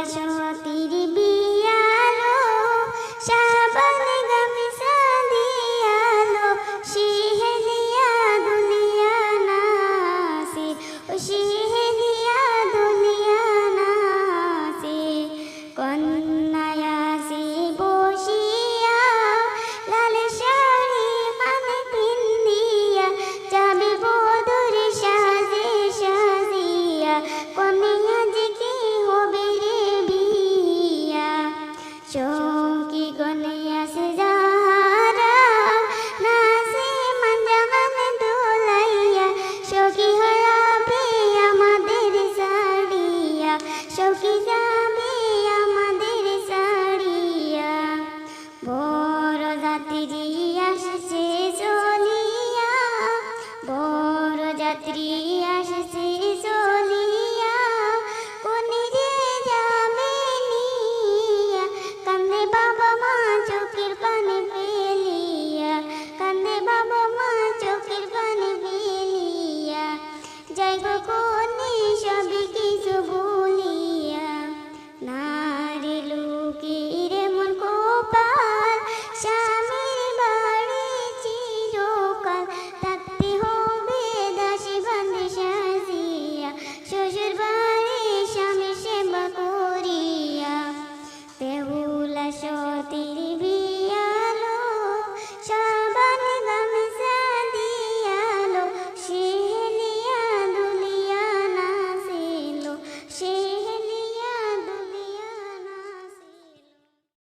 সতীর বিয়ালো শাবান গামিসা দিয়ালো শিহেলিয়া দুনিয়া নাসি ও শিহেলিয়া দুনিয়া নাসি কন্যায়াসি বসিয়া লাল শাড়ি মানে পিন্দিয়া যাবে বধুর সাজে সাজিয়া কন্যা যে কি হবে রে বিয়া চৌকি গনে আসে যারা নাচে মাঞ্জাগান দোলাইয়া সখী হারাবে আমাদের সাড়িয়া সখী যাবে আমাদের সাড়িয়া বড় যাত্রী আসছে চলিয়া বড় যাত্রী আসছে চলিয়া কোনিরে যাবে নিয়া কান্দে বাবা মা চোখের পানি ফেলিয়া কান্দে বাবা মা চোখের পানি ফেলিয়া যাই গো